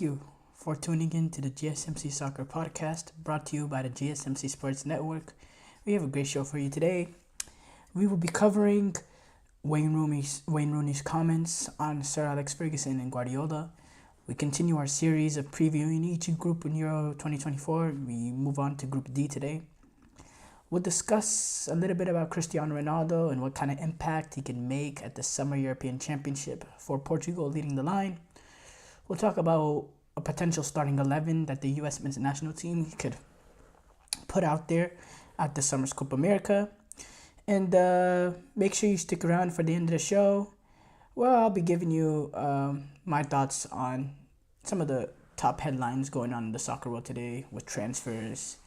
Thank you for tuning in to the GSMC Soccer Podcast, brought to you by the GSMC Sports Network. We have a great show for you today. We will be covering Wayne Rooney's comments on Sir Alex Ferguson and Guardiola. We continue our series of previewing each group in Euro 2024. We move on to Group D today. We'll discuss a little bit about Cristiano Ronaldo and what kind of impact he can make at the Summer European Championship for Portugal leading the line. We'll talk about a potential starting 11 that the U.S. men's national team could put out there at the Summer's Copa America. And make sure you stick around for the end of the show. Well, I'll be giving you my thoughts on some of the top headlines going on in the soccer world today with transfers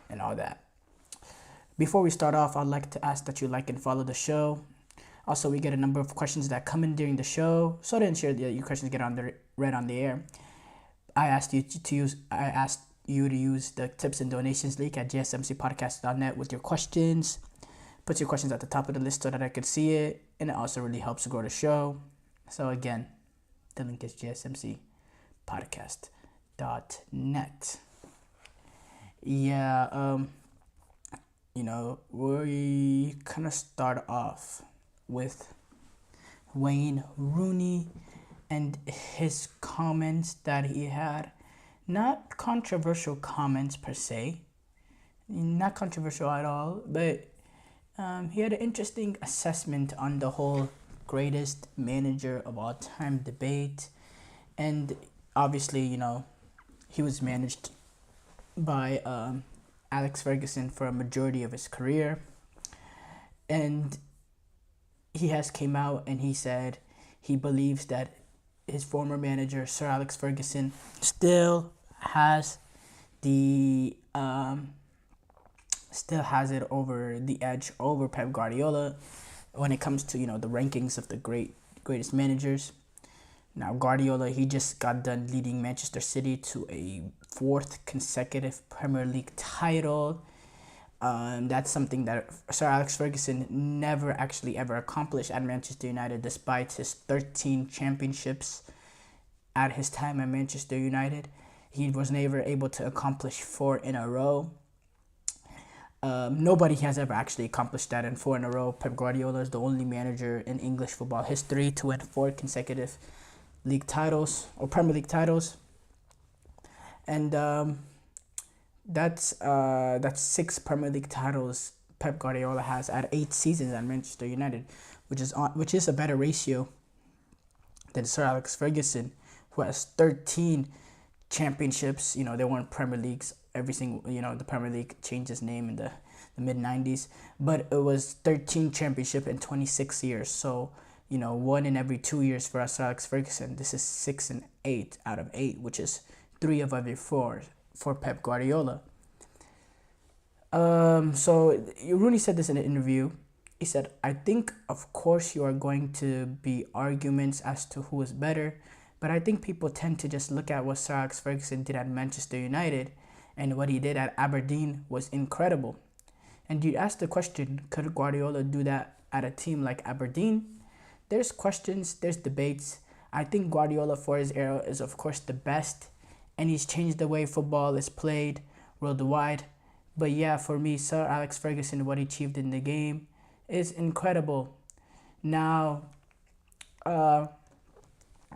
and all that. Before we start off, I'd like to ask that you like and follow the show. Also, we get a number of questions that come in during the show, so to ensure that your questions get read on the air. I asked you to use the tips and donations link at gsmcpodcast.net with your questions. Put your questions at the top of the list so that I could see it, and it also really helps grow the show. So again, the link is gsmcpodcast.net. We kind of start off with Wayne Rooney and his comments that he had. Not controversial comments per se, not controversial at all, but he had an interesting assessment on the whole greatest manager of all time debate. And obviously, he was managed by Alex Ferguson for a majority of his career. And he has came out and he said he believes that his former manager, Sir Alex Ferguson, still has it over the edge over Pep Guardiola when it comes to the rankings of the greatest managers. Now Guardiola, he just got done leading Manchester City to a 4th consecutive Premier League title. That's something that Sir Alex Ferguson never actually ever accomplished at Manchester United, despite his 13 championships at his time at Manchester United. He was never able to accomplish 4 in a row. Nobody has ever actually accomplished that in 4 in a row. Pep Guardiola is the only manager in English football history to win 4 consecutive league titles or Premier League titles. And that's 6 Premier League titles Pep Guardiola has at 8 seasons at Manchester United, which is a better ratio than Sir Alex Ferguson, who has 13 championships. They weren't Premier Leagues. Every single, the Premier League changed its name in the mid-90s, but it was 13 championship in 26 years. So, 1 in every 2 years for Sir Alex Ferguson. This is 6 and 8 out of 8, which is 3 of every 4 for Pep Guardiola. So Rooney said this in an interview. He said, "I think, of course, you are going to be arguments as to who is better, but I think people tend to just look at what Sir Alex Ferguson did at Manchester United, and what he did at Aberdeen was incredible. And you ask the question, could Guardiola do that at a team like Aberdeen? There's questions, there's debates. I think Guardiola for his era is, of course, the best, and he's changed the way football is played worldwide. But yeah, for me, Sir Alex Ferguson, what he achieved in the game is incredible." Now,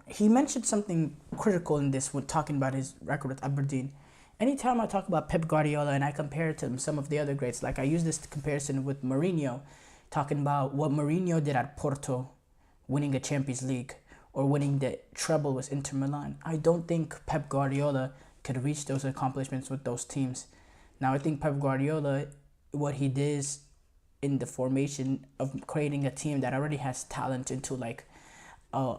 he mentioned something critical in this when talking about his record with Aberdeen. Anytime I talk about Pep Guardiola and I compare it to some of the other greats, like I use this comparison with Mourinho, talking about what Mourinho did at Porto, winning a Champions League, or winning the treble with Inter Milan. I don't think Pep Guardiola could reach those accomplishments with those teams. Now, I think Pep Guardiola, what he did in the formation of creating a team that already has talent into like a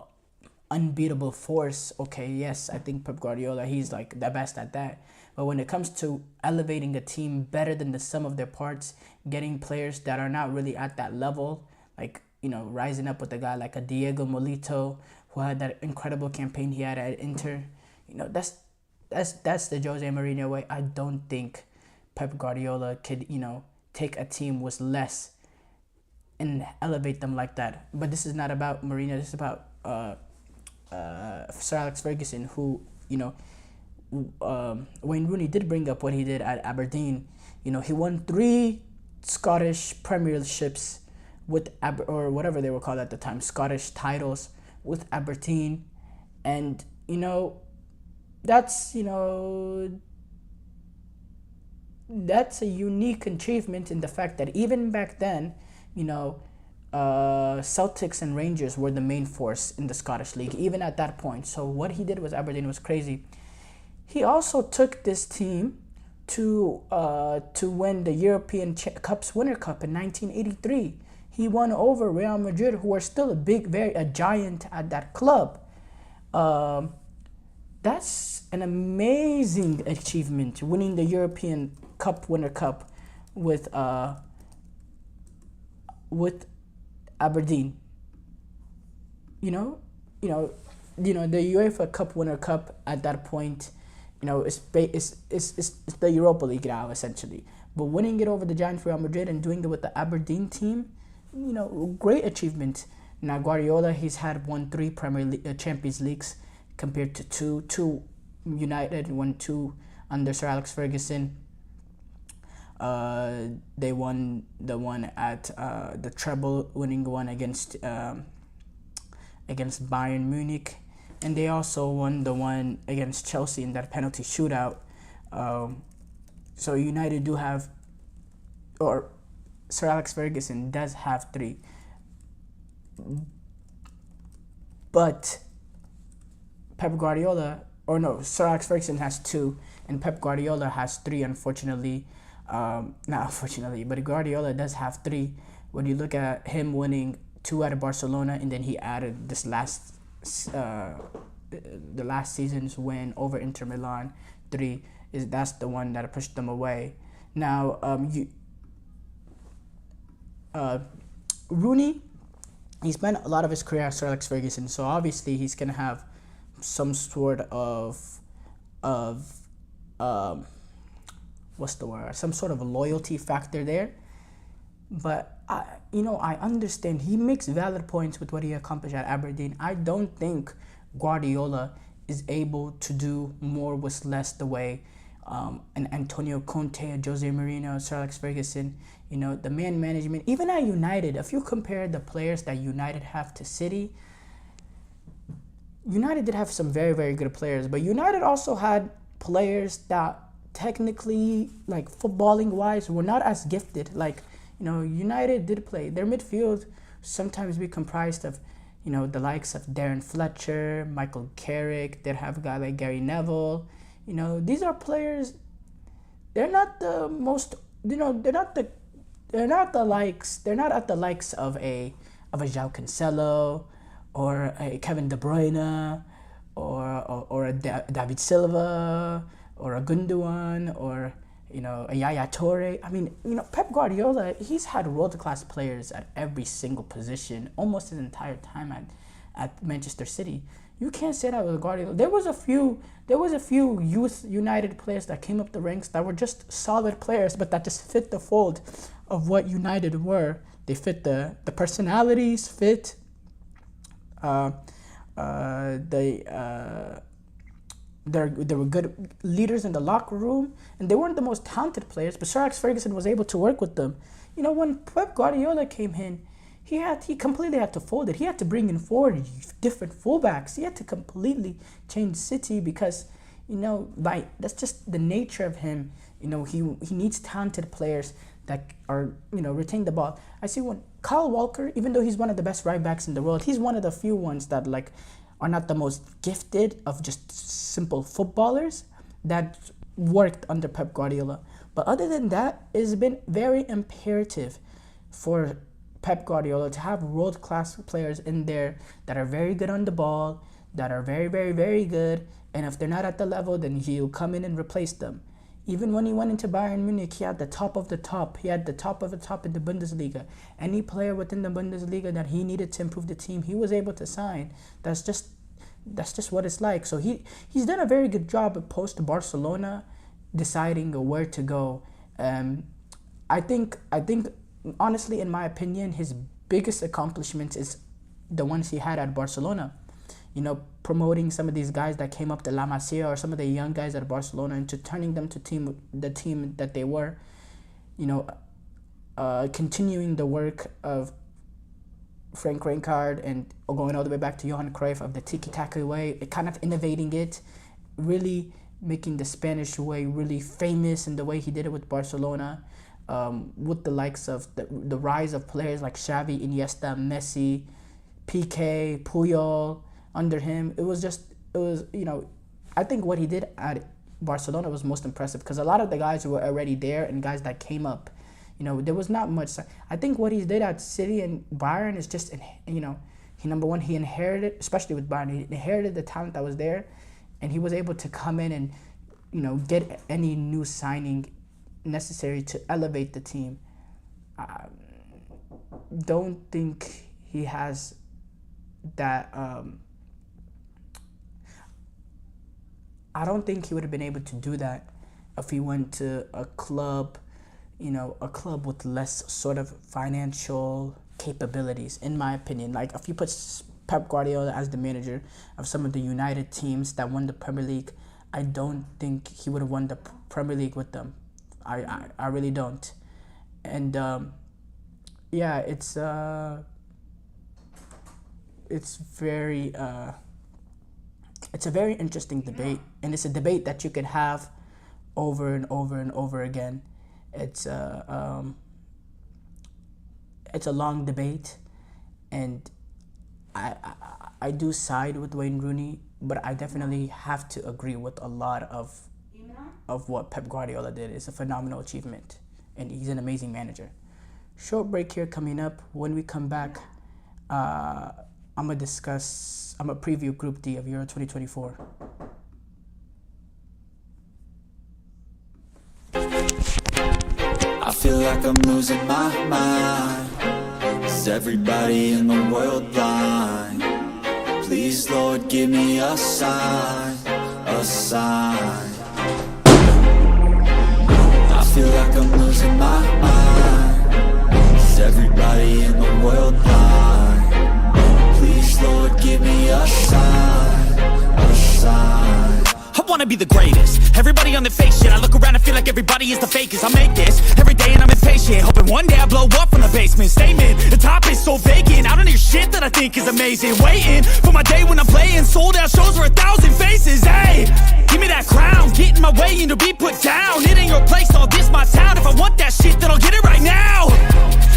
unbeatable force. Okay, yes, I think Pep Guardiola, he's like the best at that. But when it comes to elevating a team better than the sum of their parts, getting players that are not really at that level, like, rising up with a guy like a Diego Molito, who had that incredible campaign he had at Inter, that's the Jose Mourinho way. I don't think Pep Guardiola could, take a team with less and elevate them like that. But this is not about Mourinho. This is about Sir Alex Ferguson, who Wayne Rooney did bring up what he did at Aberdeen. He won 3 Scottish Premierships with or whatever they were called at the time, Scottish titles with Aberdeen, and that's that's a unique achievement in the fact that even back then, Celtics and Rangers were the main force in the Scottish League, even at that point. So what he did with Aberdeen was crazy. He also took this team to win the European Cup's Winter Cup in 1983. He won over Real Madrid, who were still a giant at that club. That's an amazing achievement, winning the European Winter Cup with Aberdeen. The UEFA Cup Winter Cup at that point, it's the Europa League now essentially. But winning it over the giant Real Madrid and doing it with the Aberdeen team, great achievement. Now Guardiola, he's won 3 Champions Leagues compared to two United, won 2 under Sir Alex Ferguson. They won the one at the treble winning one against Bayern Munich, and they also won the one against Chelsea in that penalty shootout. So United do have, or Sir Alex Ferguson does have 3, but Pep Guardiola, or no, Sir Alex Ferguson has 2, and Pep Guardiola has 3, unfortunately. Not unfortunately, but Guardiola does have 3. When you look at him winning 2 at Barcelona, and then he added this the last season's win over Inter Milan, 3, that's the one that pushed them away. Now, Rooney, he spent a lot of his career at Sir Alex Ferguson, so obviously he's gonna have some sort of some sort of a loyalty factor there. But I understand he makes valid points with what he accomplished at Aberdeen. I don't think Guardiola is able to do more with less the way and Antonio Conte, Jose Mourinho, Sir Alex Ferguson, the man management. Even at United, if you compare the players that United have to City, United did have some very, very good players, but United also had players that technically, like footballing wise, were not as gifted. Like, United did play. Their midfield sometimes be comprised of, the likes of Darren Fletcher, Michael Carrick. They'd have a guy like Gary Neville. These are players. They're not the most. They're not the likes. They're not at the likes of a João Cancelo, or a Kevin De Bruyne, or a David Silva, or a Gundogan, or a Yaya Toure. I mean, Pep Guardiola, he's had world-class players at every single position almost his entire time at Manchester City. You can't say that with Guardiola. There was a few youth United players that came up the ranks that were just solid players, but that just fit the fold of what United were. They fit the personalities, fit they were good leaders in the locker room, and they weren't the most talented players, but Sir Alex Ferguson was able to work with them. When Pep Guardiola came in, he completely had to fold it. He had to bring in 4 different fullbacks. He had to completely change City because, that's just the nature of him. He needs talented players that are, retain the ball. I see when Kyle Walker, even though he's one of the best right backs in the world, he's one of the few ones that are not the most gifted of just simple footballers that worked under Pep Guardiola. But other than that, it's been very imperative for Pep Guardiola to have world-class players in there that are very good on the ball, that are very, very, very good. And if they're not at the level, then he'll come in and replace them. Even when he went into Bayern Munich, he had the top of the top. He had the top of the top in the Bundesliga. Any player within the Bundesliga that he needed to improve the team, he was able to sign. That's just what it's like. So he's done a very good job post Barcelona, deciding where to go. I think honestly, in my opinion, his biggest accomplishment is the ones he had at Barcelona. promoting some of these guys that came up to La Masia or some of the young guys at Barcelona into turning them to the team that they were. Continuing the work of Frank Rijkaard and going all the way back to Johan Cruyff of the tiki-taka way, kind of innovating it, really making the Spanish way really famous in the way he did it with Barcelona, with the likes of the rise of players like Xavi, Iniesta, Messi, PK, Puyol under him. I think what he did at Barcelona was most impressive because a lot of the guys who were already there and guys that came up, there was not much. I think what he did at City and Bayern is just, he inherited, especially with Bayern, he inherited the talent that was there, and he was able to come in and, get any new signing necessary to elevate the team. Don't think he has that. I don't think he would have been able to do that if he went to a club with less sort of financial capabilities, in my opinion. Like, if you put Pep Guardiola as the manager of some of the United teams that won the Premier League, I don't think he would have won the Premier League with them. I really don't. And, it's a very interesting debate, and it's a debate that you can have over and over and over again. It's a long debate, and I do side with Wayne Rooney, but I definitely have to agree with a lot of what Pep Guardiola did. It's a phenomenal achievement, and he's an amazing manager. Short break here coming up. When we come back, I'm gonna preview Group D of Euro 2024. I feel like I'm losing my mind. Is everybody in the world blind? Please, Lord, give me a sign, a sign. I feel like I'm losing my mind. Is everybody in the world blind? Please, Lord, give me a sign, a sign. I wanna be the greatest. Everybody on the fake shit. I look around and feel like everybody is the fakest. I make this every day and I'm impatient, hoping one day I blow up from the basement. Statement, the top is so vacant. I don't hear shit that I think is amazing. Waiting for my day when I'm playing sold out shows for 1,000 faces. Hey, give me that crown, get in my way and to be put down. It ain't your place, all this my town. If I want that shit, then I'll get it right now.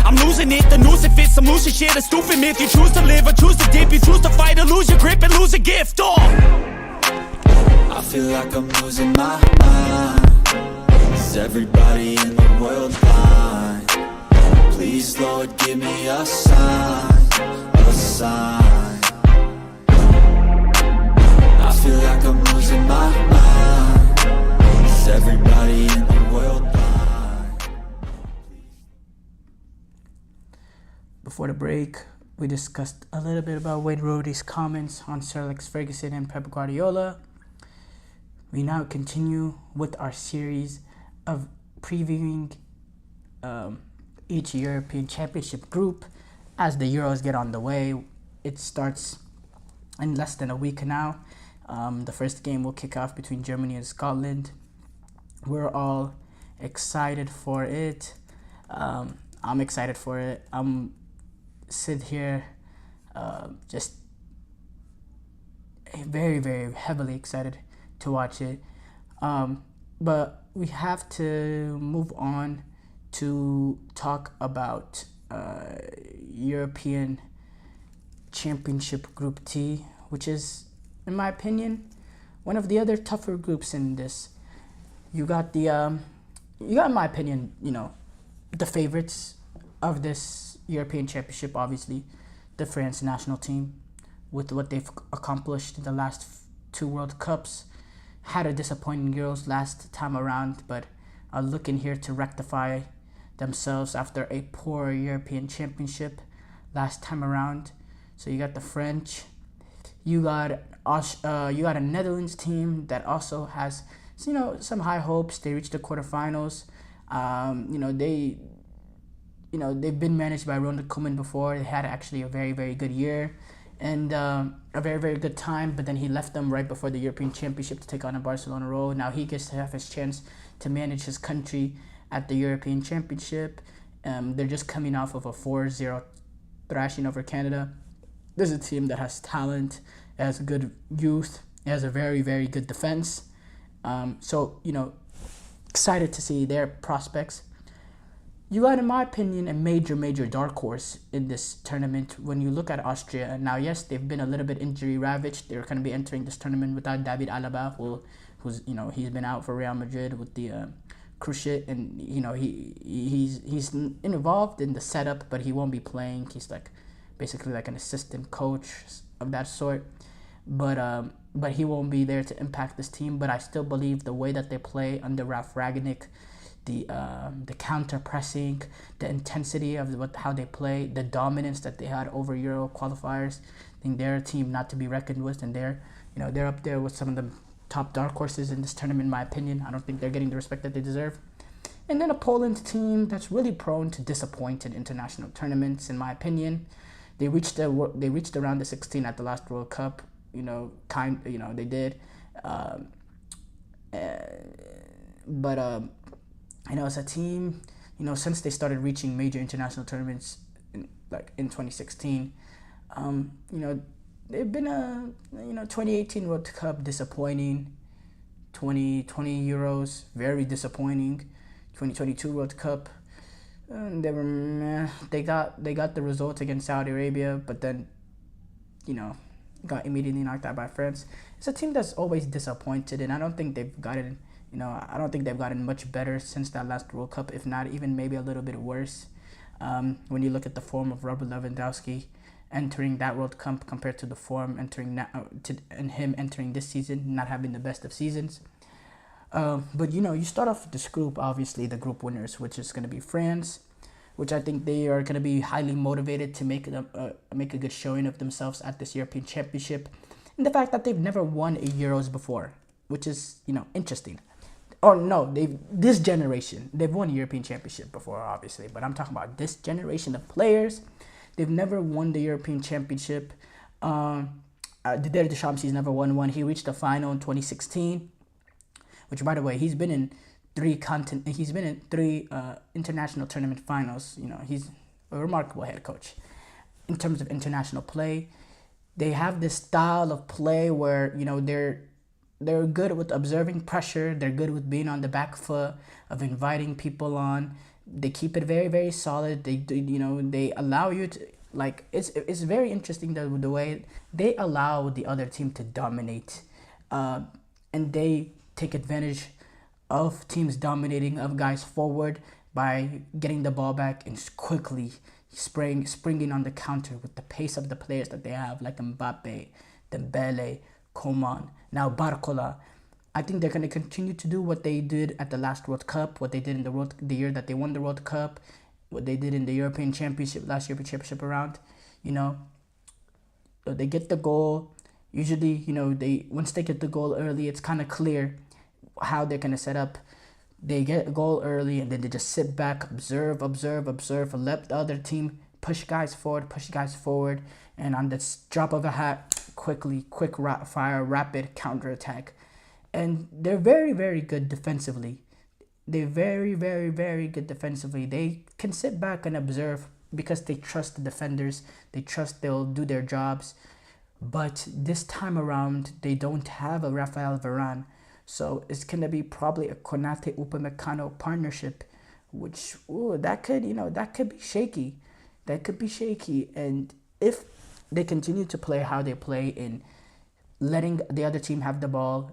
I'm losing it, the noose it fits, some losing shit, a stupid myth. You choose to live or choose to dip, you choose to fight or lose your grip and lose a gift. I feel like I'm losing my mind. Is everybody in the world blind? Please, Lord, give me a sign, a sign. I feel like I'm losing my mind. Is everybody in the world blind? Before the break, we discussed a little bit about Wayne Rooney's comments on Sir Alex Ferguson and Pep Guardiola. We now continue with our series of previewing each European Championship group as the Euros get on the way. It starts in less than a week now. The first game will kick off between Germany and Scotland. We're all excited for it. I'm excited for it. I'm sit here just very, very heavily excited to watch it, but we have to move on to talk about European Championship Group T, which is, in my opinion, one of the other tougher groups in this. You got, in my opinion, the favorites of this European Championship, obviously, the France national team, with what they've accomplished in the last 2 World Cups. Had a disappointing Euros last time around, but are looking here to rectify themselves after a poor European Championship last time around. So you got the French, you got a Netherlands team that also has some high hopes. They reached the quarterfinals. They've been managed by Ronald Koeman before. They had actually a very, very good year, and a very, very good time. But then he left them right before the European Championship to take on a Barcelona role. Now he gets to have his chance to manage his country at the European Championship. They're just coming off of a 4-0 thrashing over Canada. There's a team that has talent, has good youth, has a very, very good defense. So, excited to see their prospects. You got, in my opinion, a major dark horse in this tournament. When you look at Austria, now, yes, they've been a little bit injury ravaged. They're going to be entering this tournament without David Alaba, who's he's been out for Real Madrid with the cruciate, and he's involved in the setup, but he won't be playing. He's basically like an assistant coach of that sort, but he won't be there to impact this team. But I still believe the way that they play under Ralf Rangnick, the counter pressing, the intensity of how they play, the dominance that they had over Euro qualifiers, I think they're a team not to be reckoned with, and they're up there with some of the top dark horses in this tournament, in my opinion. I don't think they're getting the respect that they deserve. And then a Poland team that's really prone to disappoint in international tournaments, in my opinion. They reached around the 16 at the last World Cup. They did. But as a team, since they started reaching major international tournaments in 2016, they've been 2018 World Cup disappointing, 2020 Euros very disappointing, 2022 World Cup they got the result against Saudi Arabia, but then got immediately knocked out by France. It's a team that's always disappointed, and I don't think they've gotten much better since that last World Cup, if not even maybe a little bit worse. When you look at the form of Robert Lewandowski entering that World Cup compared to the form and him entering this season, not having the best of seasons. But you start off with this group, obviously the group winners, which is going to be France, which I think they are going to be highly motivated to make a good showing of themselves at this European Championship, and the fact that they've never won a Euros before, which is interesting. Or no, this generation they've won a European Championship before, obviously, but I'm talking about this generation of players. They've never won the European Championship. Didier Deschamps, he's never won one. He reached the final in 2016, which, by the way, he's been in three international tournament finals. He's a remarkable head coach in terms of international play. They have this style of play where they're good with observing pressure. They're good with being on the back foot, of inviting people on. They keep it very, very solid. They allow you to, it's very interesting the way they allow the other team to dominate, and they take advantage of teams dominating, of guys forward, by getting the ball back and quickly springing on the counter with the pace of the players that they have, like Mbappe, Dembele, Coman, now Barcola. I think they're going to continue to do what they did at the last World Cup, what they did in the year that they won the World Cup, what they did in the European Championship, last European Championship around. They get the goal. Usually, once they get the goal early, it's kind of clear how they're going to set up. They get a goal early, and then they just sit back, observe, and let the other team push guys forward, and on this drop of a hat, quick rapid counterattack. And they're very, very good defensively. They're very, very, very good defensively. They can sit back and observe because they trust the defenders. They trust they'll do their jobs. But this time around, they don't have a Rafael Varane. So it's going to be probably a Konate Upamecano partnership, which that could be shaky. That could be shaky. And if they continue to play how they play in letting the other team have the ball,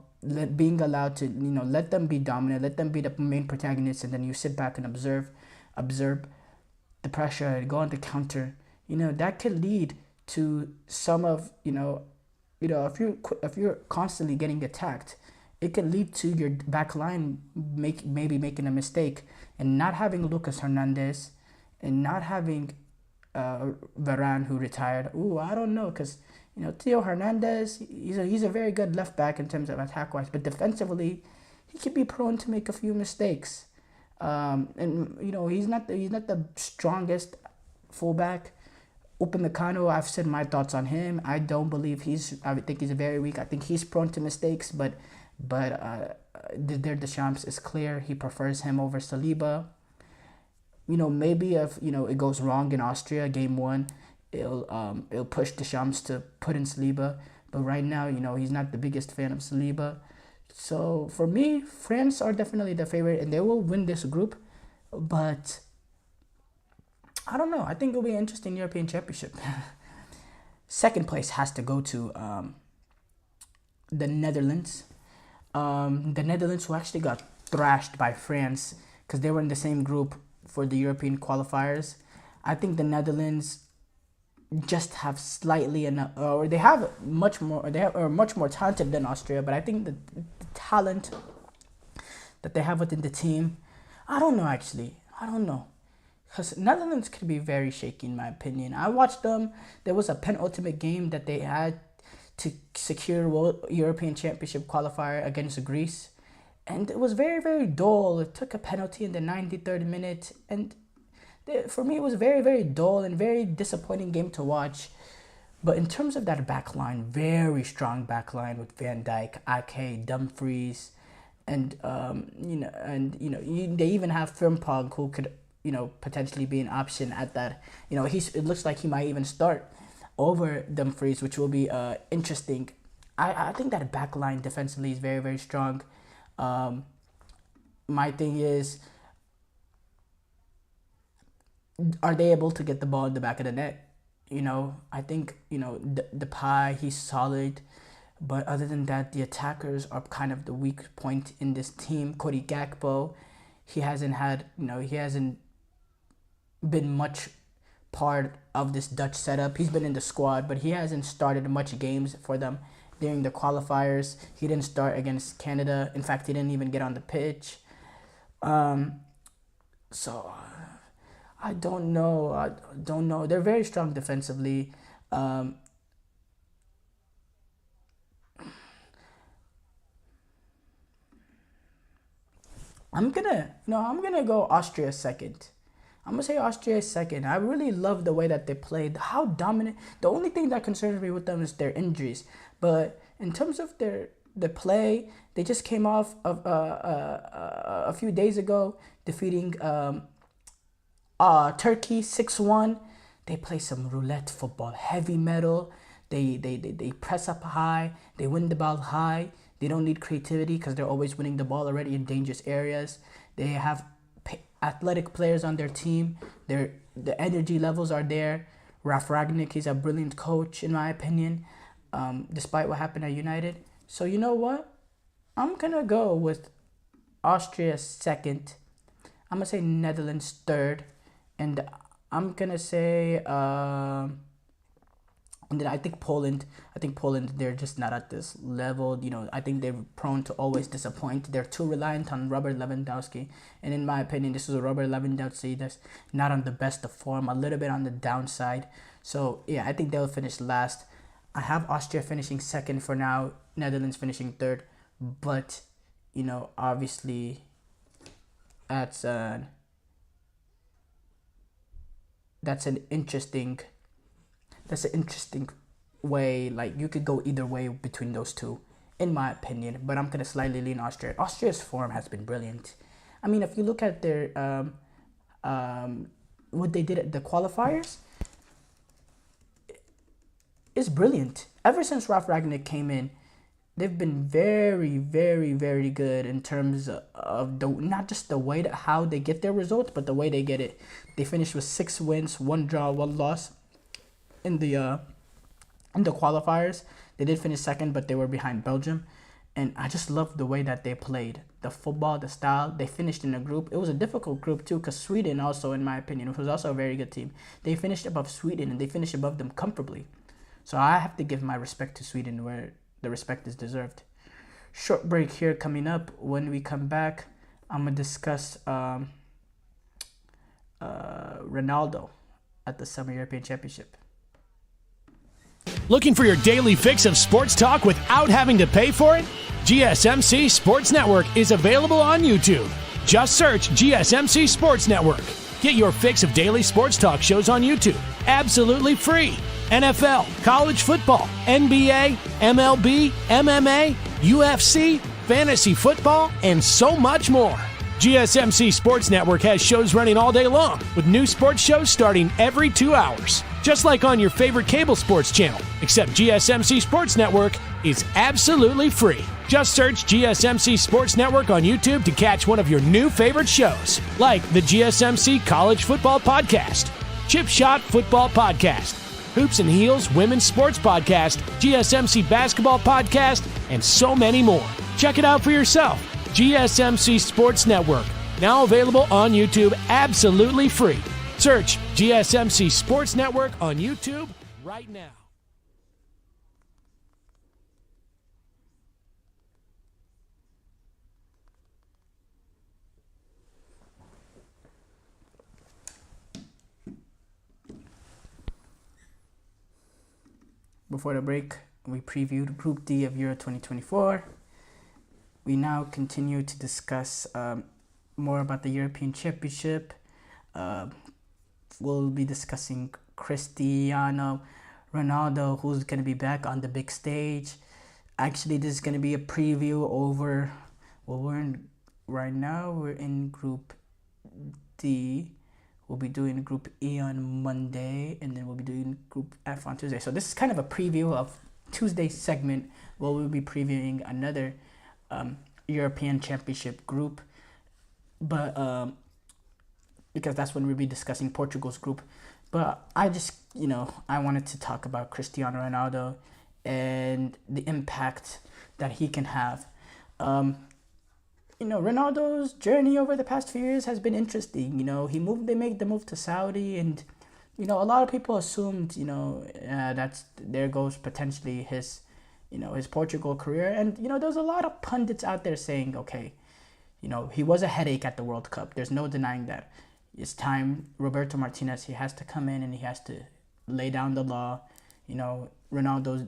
being allowed to let them be dominant, let them be the main protagonists, and then you sit back and observe the pressure and go on the counter, that could lead to some of if you're constantly getting attacked, it could lead to your back line maybe making a mistake and not having Lucas Hernandez and not having Varane, who retired. I don't know, because Theo Hernandez, he's a very good left back in terms of attack wise, but defensively he could be prone to make a few mistakes. And he's not the strongest fullback. Upamecano, I've said my thoughts on him. I think he's very weak. I think he's prone to mistakes, but Didier Deschamps is clear. He prefers him over Saliba. Maybe if it goes wrong in Austria, game 1, it'll push Deschamps to put in Saliba. But right now, he's not the biggest fan of Saliba. So for me, France are definitely the favorite, and they will win this group. But I don't know. I think it'll be an interesting European Championship. Second place has to go to the Netherlands. The Netherlands, who actually got thrashed by France because they were in the same group for the European qualifiers. I think the Netherlands just have slightly enough, or they are much more talented than Austria. But I think the talent that they have within the team, I don't know. Because Netherlands could be very shaky in my opinion. I watched them. There was a penultimate game that they had to secure European Championship qualifier against Greece. And it was very, very dull. It took a penalty in the 93rd minute. And for me, it was very, very dull and very disappointing game to watch. But in terms of that backline, very strong backline with Van Dijk, Ake, Dumfries, and they even have Frimpong, who could potentially be an option at that. It looks like he might even start over Dumfries, which will be interesting. I think that backline defensively is very, very strong. My thing is, are they able to get the ball in the back of the net? I think, Depay, he's solid. But other than that, the attackers are kind of the weak point in this team. Cody Gakpo, he hasn't been much part of this Dutch setup. He's been in the squad, but he hasn't started much games for them during the qualifiers. He didn't start against Canada. In fact, he didn't even get on the pitch. So I don't know. They're very strong defensively. I'm gonna go Austria second. I'm going to say Austria is second. I really love the way that they played. How dominant. The only thing that concerns me with them is their injuries. But in terms of the play, they just came off of a few days ago defeating Turkey 6-1. They play some roulette football, heavy metal. They press up high. They win the ball high. They don't need creativity because they're always winning the ball already in dangerous areas. They have athletic players on their team. The energy levels are there. Ralf Rangnick, he's a brilliant coach in my opinion, despite what happened at United. So you know what? I'm going to go with Austria second. I'm going to say Netherlands third. And I'm going to say... and then I think Poland, they're just not at this level. I think they're prone to always disappoint. They're too reliant on Robert Lewandowski. And in my opinion, this is a Robert Lewandowski that's not on the best of form, a little bit on the downside. So, yeah, I think they'll finish last. I have Austria finishing second for now, Netherlands finishing third. But, obviously, that's an interesting way. Like, you could go either way between those two, in my opinion. But I'm gonna slightly lean Austria. Austria's form has been brilliant. I mean, if you look at their what they did at the qualifiers, it's brilliant. Ever since Ralf Rangnick came in, they've been very, very, very good in terms of not just the way how they get their results, but the way they get it. They finished with 6 wins, 1 draw, 1 loss. In the qualifiers, they did finish second, but they were behind Belgium. And I just loved the way that they played. The football, the style. They finished in a group. It was a difficult group too, because Sweden also, in my opinion, was also a very good team. They finished above Sweden, and they finished above them comfortably. So I have to give my respect to Sweden where the respect is deserved. Short break here coming up. When we come back, I'm going to discuss Ronaldo at the Summer European Championship. Looking for your daily fix of sports talk without having to pay for it? GSMC Sports Network is available on YouTube. Just search GSMC Sports Network. Get your fix of daily sports talk shows on YouTube. absolutely free. NFL, college football, NBA, MLB, MMA, UFC, fantasy football, and so much more. GSMC Sports Network has shows running all day long, with new sports shows starting every 2 hours. Just like on your favorite cable sports channel, except GSMC Sports Network is absolutely free. Just search GSMC Sports Network on YouTube to catch one of your new favorite shows, like the GSMC College Football Podcast, Chip Shot Football Podcast, Hoops and Heels Women's Sports Podcast, GSMC Basketball Podcast, and so many more. Check it out for yourself. GSMC Sports Network, now available on YouTube absolutely free. Search GSMC Sports Network on YouTube right now. Before the break, we previewed Group D of Euro 2024. We now continue to discuss more about the European Championship. We'll be discussing Cristiano Ronaldo, who's going to be back on the big stage. Actually, this is going to be a preview over, right now we're in Group D. We'll be doing Group E on Monday, and then we'll be doing Group F on Tuesday. So this is kind of a preview of Tuesday's segment, where we'll be previewing another European Championship group, but because that's when we'll be discussing Portugal's group. But I just, I wanted to talk about Cristiano Ronaldo and the impact that he can have. Ronaldo's journey over the past few years has been interesting. They made the move to Saudi, and a lot of people assumed, there goes potentially his Portugal career. And, there's a lot of pundits out there saying, okay, he was a headache at the World Cup. There's no denying that. It's time, Roberto Martinez, he has to come in and he has to lay down the law. Ronaldo's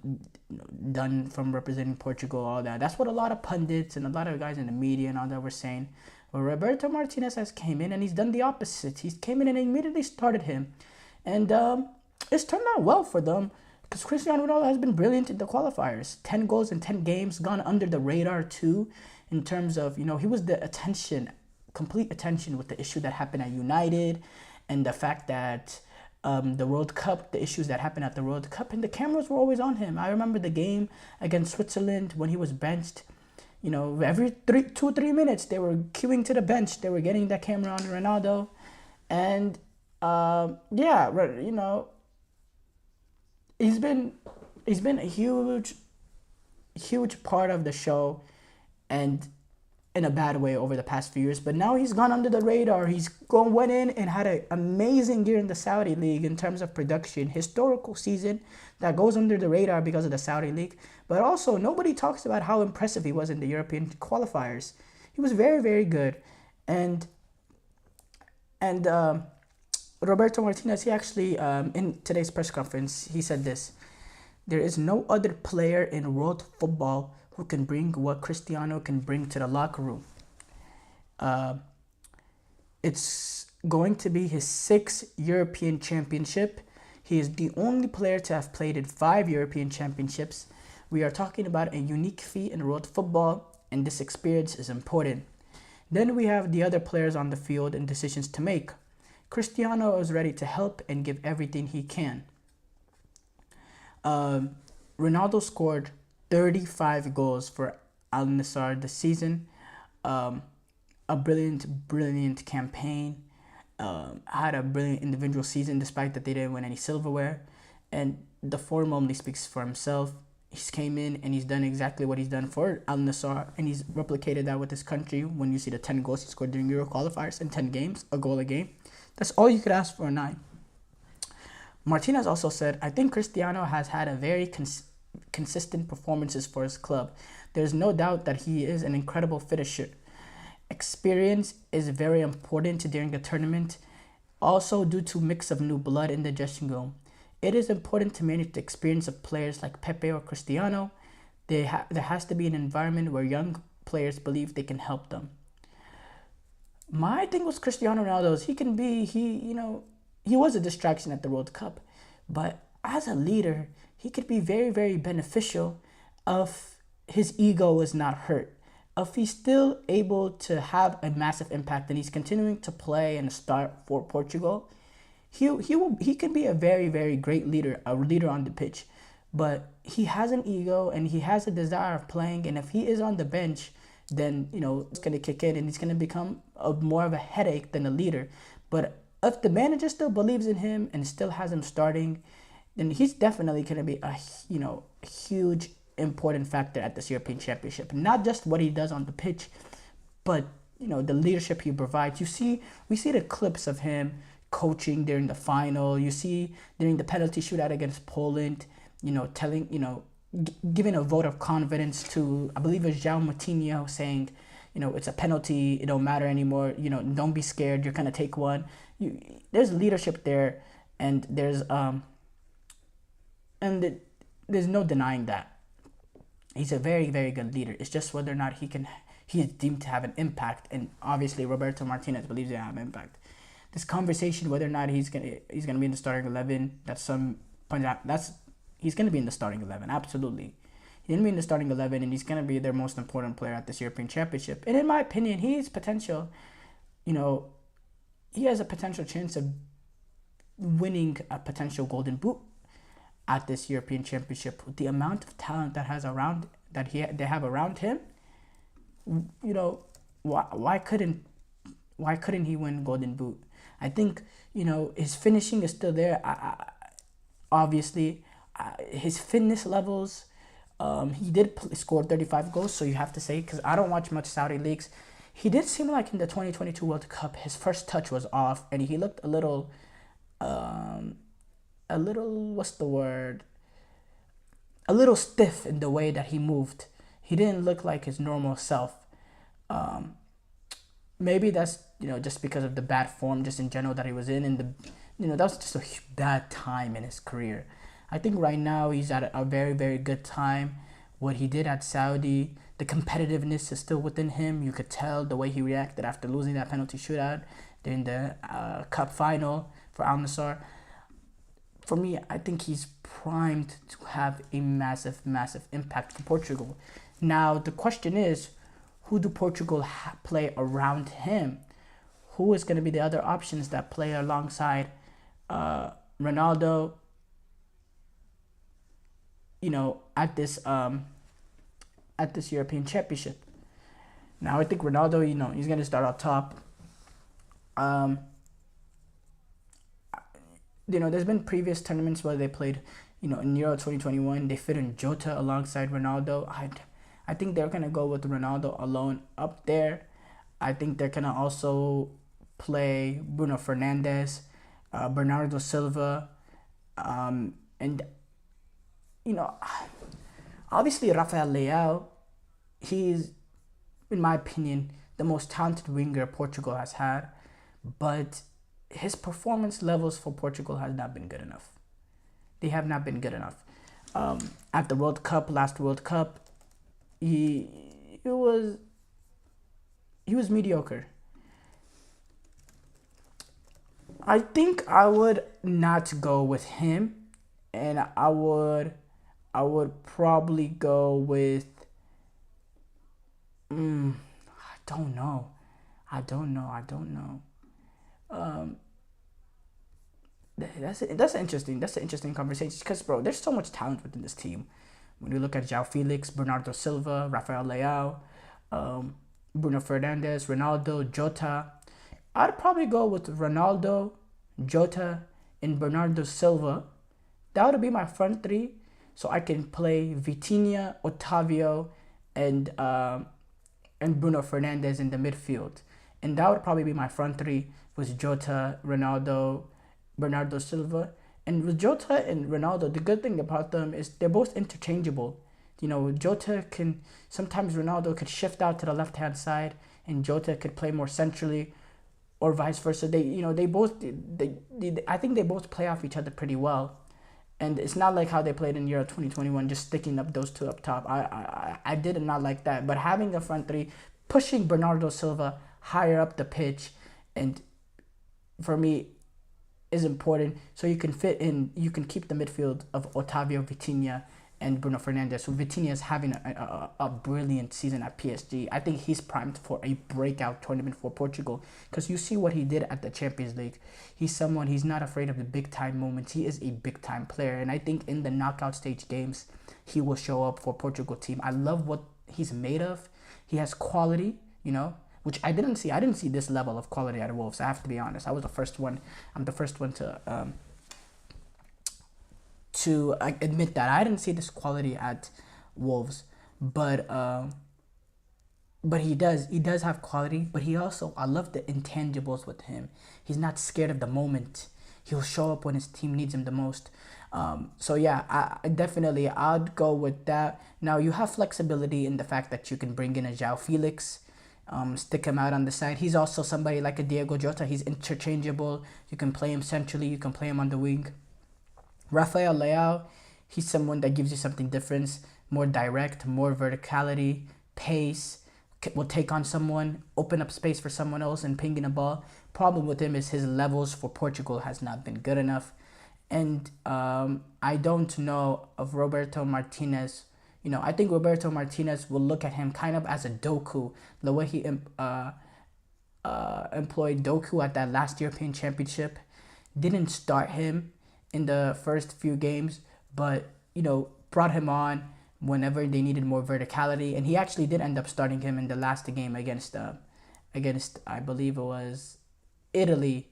done from representing Portugal, all that. That's what a lot of pundits and a lot of guys in the media and all that were saying. Well, Roberto Martinez has came in and he's done the opposite. He's came in and immediately started him. And it's turned out well for them, because Cristiano Ronaldo has been brilliant in the qualifiers. 10 goals in 10 games, gone under the radar too, in terms of, he was the complete attention with the issue that happened at United, and the fact that the World Cup, the issues that happened at the World Cup, and the cameras were always on him. I remember the game against Switzerland when he was benched. Every 2-3 minutes they were queuing to the bench. They were getting that camera on Ronaldo, and he's been a huge part of the show, and in a bad way over the past few years. But now he's gone under the radar. Went in and had an amazing year in the Saudi League in terms of production. Historical season that goes under the radar because of the Saudi League. But also, nobody talks about how impressive he was in the European qualifiers. He was very, very good. And Roberto Martinez, he actually, in today's press conference, he said this: there is no other player in world football who can bring what Cristiano can bring to the locker room. It's going to be his 6th European Championship. He is the only player to have played in 5 European Championships. We are talking about a unique feat in world football, and this experience is important. Then we have the other players on the field and decisions to make. Cristiano is ready to help and give everything he can. Ronaldo scored 35 goals for Al Nassr this season. A brilliant campaign. Had a brilliant individual season despite that they didn't win any silverware. And the form only speaks for himself. He's came in and he's done exactly what he's done for Al Nassr, and he's replicated that with his country. When you see the 10 goals he scored during Euro qualifiers in 10 games, a goal a game, that's all you could ask for a 9. Martinez also said, I think Cristiano has had a very consistent performances for his club. There's no doubt that he is an incredible finisher. Experience is very important during the tournament. Also, due to mix of new blood in the dressing room, it is important to manage the experience of players like Pepe or Cristiano. There has to be an environment where young players believe they can help them. My thing with Cristiano Ronaldo is he was a distraction at the World Cup. But as a leader, he could be very, very beneficial if his ego is not hurt. If he's still able to have a massive impact and he's continuing to play and start for Portugal, he can be a very, very great leader, a leader on the pitch. But he has an ego and he has a desire of playing, and if he is on the bench, then it's gonna kick in and he's gonna become more of a headache than a leader. But if the manager still believes in him and still has him starting, then he's definitely gonna be a huge important factor at this European Championship. Not just what he does on the pitch, but the leadership he provides. We see the clips of him coaching during the final. You see during the penalty shootout against Poland, giving a vote of confidence to, I believe it was João Moutinho, saying, it's a penalty, it don't matter anymore, don't be scared, you're gonna take one. There's leadership there, and there's no denying that. He's a very, very good leader. It's just whether or not he is deemed to have an impact, and obviously Roberto Martinez believes he have an impact. This conversation whether or not he's gonna be in the starting 11, he's gonna be in the starting 11, absolutely. He's gonna be in the starting 11, and he's gonna be their most important player at this European Championship. And in my opinion, he has potential. He has a potential chance of winning a potential Golden Boot at this European Championship. With the amount of talent they have around him, why couldn't he win Golden Boot? I think his finishing is still there. Obviously, his fitness levels. He did score 35 goals, so you have to say, because I don't watch much Saudi leagues, he did seem like in the 2022 World Cup, his first touch was off, and he looked a little, what's the word? A little stiff in the way that he moved. He didn't look like his normal self. Maybe that's just because of the bad form, just in general, that he was in, and that was just a bad time in his career. I think right now he's at a very, very good time. What he did at Saudi, the competitiveness is still within him. You could tell the way he reacted after losing that penalty shootout during the cup final for Al Nassr. For me, I think he's primed to have a massive, massive impact for Portugal. Now, the question is, who do Portugal play around him? Who is going to be the other options that play alongside Ronaldo? At this European Championship. Now, I think Ronaldo, he's going to start out top. There's been previous tournaments where they played, in Euro 2021, they fit in Jota alongside Ronaldo. I think they're going to go with Ronaldo alone up there. I think they're going to also play Bruno Fernandes, Bernardo Silva, and obviously Rafael Leao. He's, in my opinion, the most talented winger Portugal has had, but his performance levels for Portugal has not been good enough. They have not been good enough. At the last World Cup, he was mediocre. I think I would not go with him, and I would probably go with. I don't know. That's an interesting conversation, because bro, there's so much talent within this team. When you look at João Felix, Bernardo Silva, Rafael Leao, Bruno Fernandes, Ronaldo, Jota, I'd probably go with Ronaldo, Jota, and Bernardo Silva. That would be my front three, so I can play Vitinha, Otavio, and Bruno Fernandes in the midfield. And that would probably be my front three, with Jota, Ronaldo, Bernardo Silva. And with Jota and Ronaldo, the good thing about them is they're both interchangeable. Sometimes Ronaldo could shift out to the left-hand side, and Jota could play more centrally, or vice versa. I think they both play off each other pretty well. And it's not like how they played in Euro 2021, just sticking up those two up top. I did not like that. But having a front three, pushing Bernardo Silva higher up the pitch, and for me, is important, so you can fit in. You can keep the midfield of Otavio, Vitinha, and Bruno Fernandes. So Vitinha is having a brilliant season at PSG. I think he's primed for a breakout tournament for Portugal, because you see what he did at the Champions League. He's not afraid of the big time moments. He is a big time player, and I think in the knockout stage games, he will show up for Portugal team. I love what he's made of. He has quality, which I didn't see. I didn't see this level of quality at Wolves. I have to be honest. I'm the first one to admit that I didn't see this quality at Wolves, but he does have quality. But I love the intangibles with him. He's not scared of the moment. He'll show up when his team needs him the most. So yeah, I'd go with that. Now you have flexibility in the fact that you can bring in a João Felix, stick him out on the side. He's also somebody like a Diego Jota. He's interchangeable. You can play him centrally. You can play him on the wing. Rafael Leao, he's someone that gives you something different, more direct, more verticality, pace, will take on someone, open up space for someone else and pinging a ball. Problem with him is his levels for Portugal has not been good enough. And I don't know of Roberto Martinez. I think Roberto Martinez will look at him kind of as a Doku. The way he employed Doku at that last European Championship. Didn't start him in the first few games, but, brought him on whenever they needed more verticality. And he actually did end up starting him in the last game against I believe it was Italy.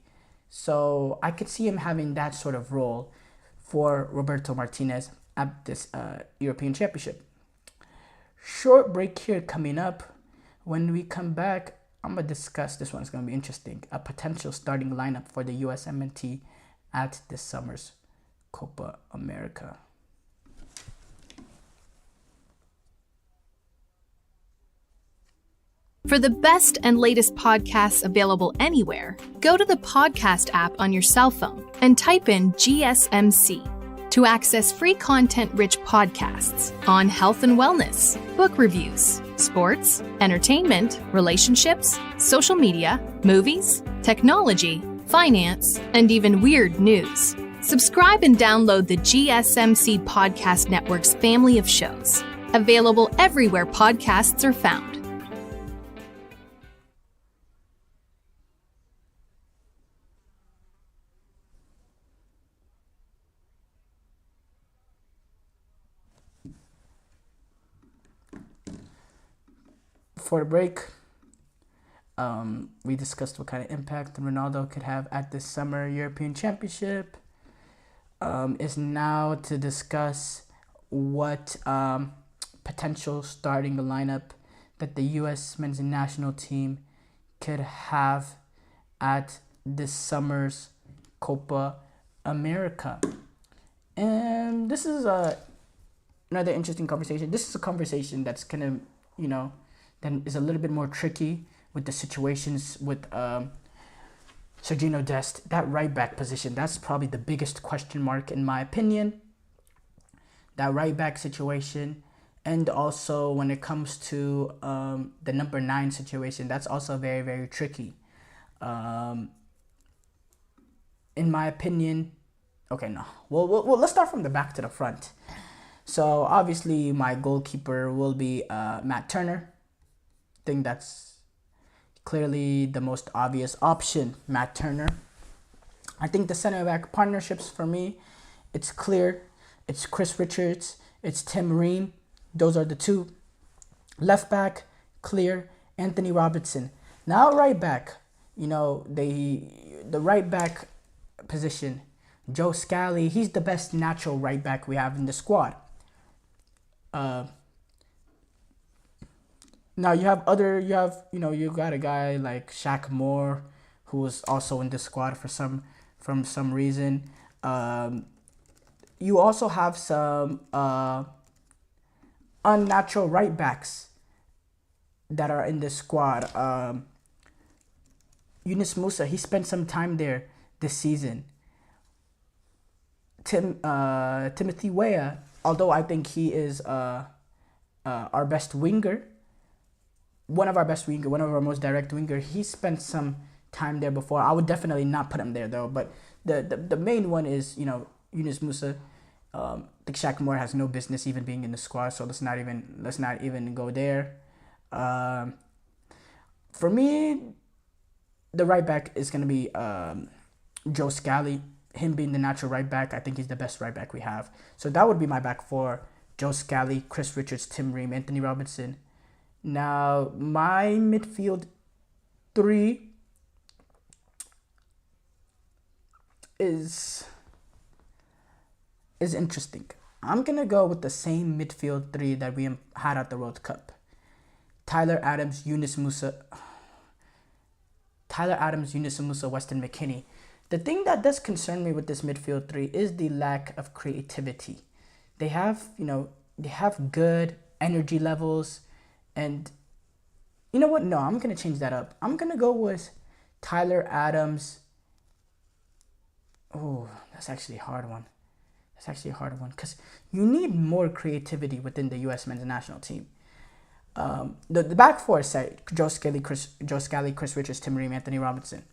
So I could see him having that sort of role for Roberto Martinez at this European Championship. Short break here coming up. When we come back, I'm going to discuss, this one's going to be interesting, a potential starting lineup for the USMNT at this summer's Copa America. For the best and latest podcasts available anywhere, go to the podcast app on your cell phone and type in GSMC to access free content-rich podcasts on health and wellness, book reviews, sports, entertainment, relationships, social media, movies, technology, finance, and even weird news. Subscribe and download the GSMC Podcast Network's family of shows, available everywhere podcasts are found. For the break, we discussed what kind of impact Ronaldo could have at this summer European Championship. Is now to discuss what potential starting lineup that the U.S. men's national team could have at this summer's Copa America. And this is another interesting conversation. This is a conversation that's kind of, that is a little bit more tricky with the situations with Sergiño Dest, that right back position. That's probably the biggest question mark in my opinion. That right back situation, and also when it comes to the number 9 situation, that's also very, very tricky. In my opinion, let's start from the back to the front. So obviously my goalkeeper will be Matt Turner. I think that's clearly the most obvious option, Matt Turner. I think the center back partnerships for me, it's clear. It's Chris Richards, it's Tim Ream. Those are the two. Left back, clear, Anthony Robertson. Now right back, the right back position, Joe Scally, he's the best natural right back we have in the squad. Now you got a guy like Shaq Moore, who was also in the squad for some reason. You also have some unnatural right backs that are in the squad. Yunus Musa, he spent some time there this season. Timothy Weah, although I think he is our best winger, one of our most direct winger, he spent some time there before. I would definitely not put him there though, but the main one is, Yunus Musa. I think Shaq Moore has no business even being in the squad, so let's not even go there. For me, the right back is gonna be Joe Scally. Him being the natural right back, I think he's the best right back we have. So that would be my back four: Joe Scally, Chris Richards, Tim Ream, Anthony Robinson. Now my midfield three is interesting. I'm gonna go with the same midfield three that we had at the World Cup: Tyler Adams, Yunus Musa, Weston McKennie. The thing that does concern me with this midfield three is the lack of creativity. They have good energy levels, and you know what? No, I'm gonna change that up. I'm gonna go with Tyler Adams. Oh, that's actually a hard one. Because you need more creativity within the U.S. men's national team. The back four said Joe Scally, Chris Richards, Tim Ream, Anthony Robinson.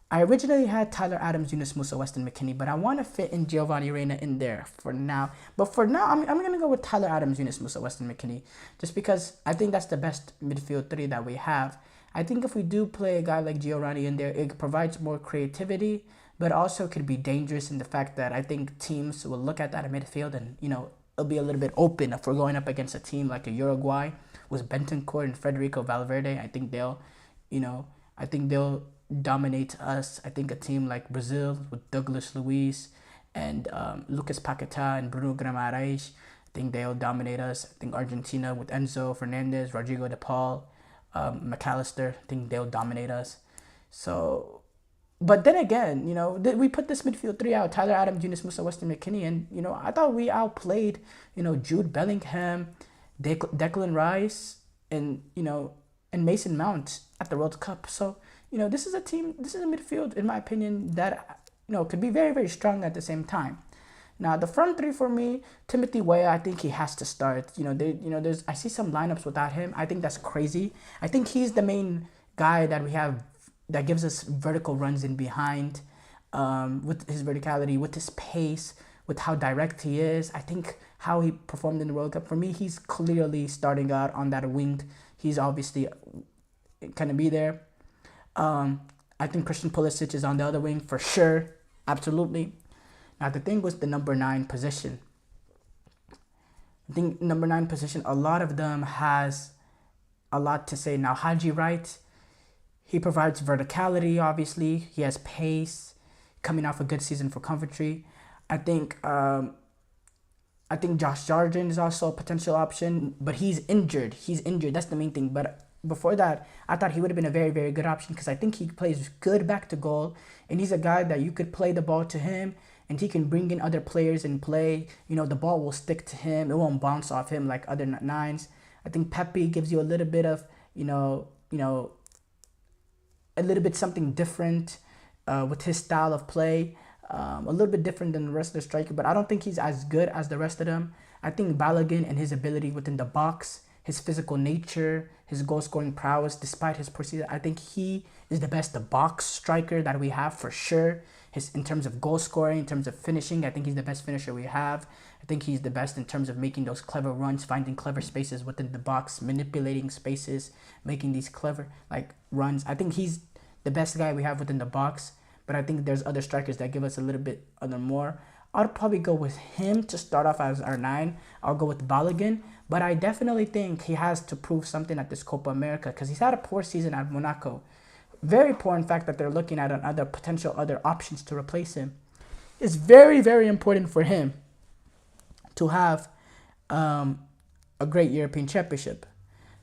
I originally had Tyler Adams, Yunus Musa, Weston McKennie, but I want to fit in Giovanni Reyna in there for now. But for now, I'm going to go with Tyler Adams, Yunus Musa, Weston McKennie, just because I think that's the best midfield three that we have. I think if we do play a guy like Giovanni in there, it provides more creativity, but also could be dangerous in the fact that I think teams will look at that midfield and, it'll be a little bit open if we're going up against a team like a Uruguay with Bentancur and Federico Valverde. I think they'll dominate us. I think a team like Brazil with Douglas Luiz and Lucas Paquetá and Bruno Guimaraes, I think they'll dominate us. I think Argentina with Enzo Fernandez, Rodrigo de Paul, McAllister, I think they'll dominate us. So, but then again, we put this midfield three out: Tyler Adams, Yunus Musa, Weston McKennie, and I thought we outplayed Jude Bellingham, Declan Rice, and Mason Mount at the World Cup. So this is a midfield, in my opinion, that could be very, very strong at the same time. Now the front three for me: Timothy Weah, I think he has to start. I see some lineups without him. I think that's crazy. I think he's the main guy that we have that gives us vertical runs in behind, with his verticality, with his pace, with how direct he is. I think how he performed in the World Cup, for me, he's clearly starting out on that wing. He's obviously going to be there. I think Christian Pulisic is on the other wing for sure. Absolutely. Now, the thing was the number 9 position. I think number 9 position, a lot of them has a lot to say. Now, Haji Wright, he provides verticality, obviously. He has pace, coming off a good season for Coventry. I think Josh Sargent is also a potential option, but he's injured. That's the main thing. But before that, I thought he would have been a very, very good option because I think he plays good back to goal, and he's a guy that you could play the ball to him, and he can bring in other players and play. The ball will stick to him. It won't bounce off him like other 9s. I think Pepe gives you a little bit of, a little bit something different with his style of play. A little bit different than the rest of the striker, but I don't think he's as good as the rest of them. I think Balogun and his ability within the box, his physical nature, his goal-scoring prowess, despite his poor season, I think he is the best box striker that we have for sure. In terms of goal scoring, in terms of finishing, I think he's the best finisher we have. I think he's the best in terms of making those clever runs, finding clever spaces within the box, manipulating spaces, making these clever runs. I think he's the best guy we have within the box. But I think there's other strikers that give us a little bit other more. I'll probably go with him to start off as our 9. I'll go with Balogun. But I definitely think he has to prove something at this Copa America because he's had a poor season at Monaco. Very poor, in fact, that they're looking at other options to replace him. It's very, very important for him to have a great European Championship.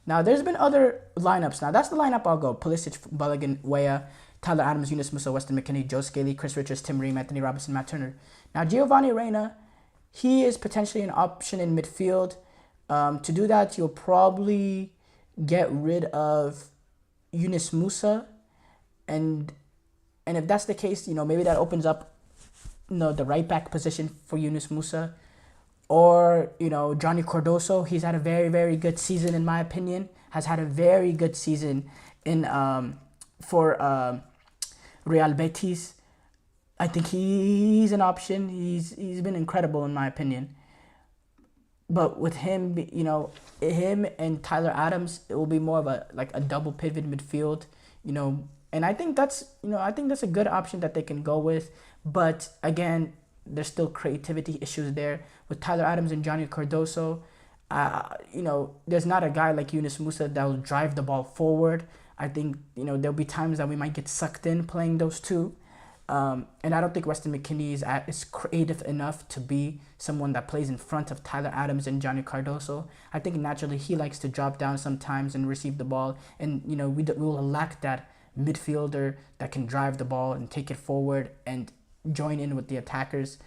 Now, there's been other lineups. Now, that's the lineup I'll go. Pulisic, Balogun, Weah, Tyler Adams, Yunus Musa, Weston McKennie, Joe Scally, Chris Richards, Tim Ream, Anthony Robinson, Matt Turner. Now, Giovanni Reyna, he is potentially an option in midfield. To do that, you'll probably get rid of Yunus Musa. And if that's the case, maybe that opens up, the right back position for Yunus Musa. Or, Johnny Cardoso, he's had a very, very good season, in my opinion. Has had a very good season for Real Betis. I think he's an option. He's been incredible in my opinion. But with him, him and Tyler Adams, it will be more of a double pivot midfield, and I think that's a good option that they can go with. But again, there's still creativity issues there with Tyler Adams and Johnny Cardoso. There's not a guy like Yunus Musa that will drive the ball forward. I think there'll be times that we might get sucked in playing those two. And I don't think Weston McKennie is creative enough to be someone that plays in front of Tyler Adams and Johnny Cardoso. I think naturally he likes to drop down sometimes and receive the ball, and we will lack that midfielder that can drive the ball and take it forward and join in with the attackers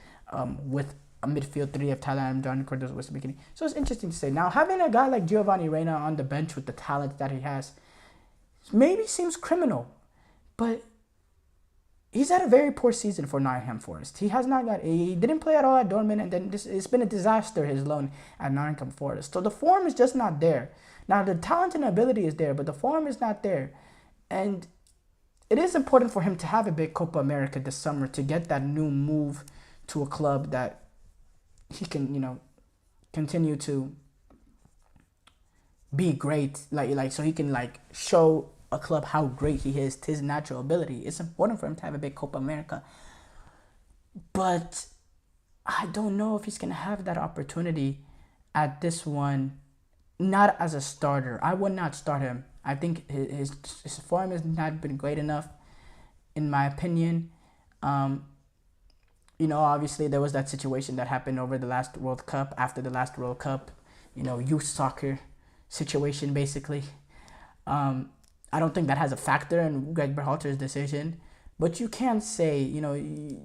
with a midfield three of Tyler Adams, Johnny Cardoso, Weston McKennie. So it's interesting to say. Now, having a guy like Giovanni Reina on the bench with the talent that he has maybe seems criminal, but he's had a very poor season for Nottingham Forest. He didn't play at all at Dortmund, and then it's been a disaster, his loan at Nottingham Forest. So the form is just not there. Now, the talent and ability is there, but the form is not there. And it is important for him to have a big Copa America this summer to get that new move to a club that he can, continue to be great, so he can show a club how great he is to his natural ability. It's important for him to have a big Copa America. But I don't know if he's going to have that opportunity at this one, not as a starter. I would not start him. I think his form has not been great enough, in my opinion. Obviously there was that situation that happened over the last World Cup, after the last World Cup, youth soccer situation, basically. I don't think that has a factor in Greg Berhalter's decision, but you can't say, you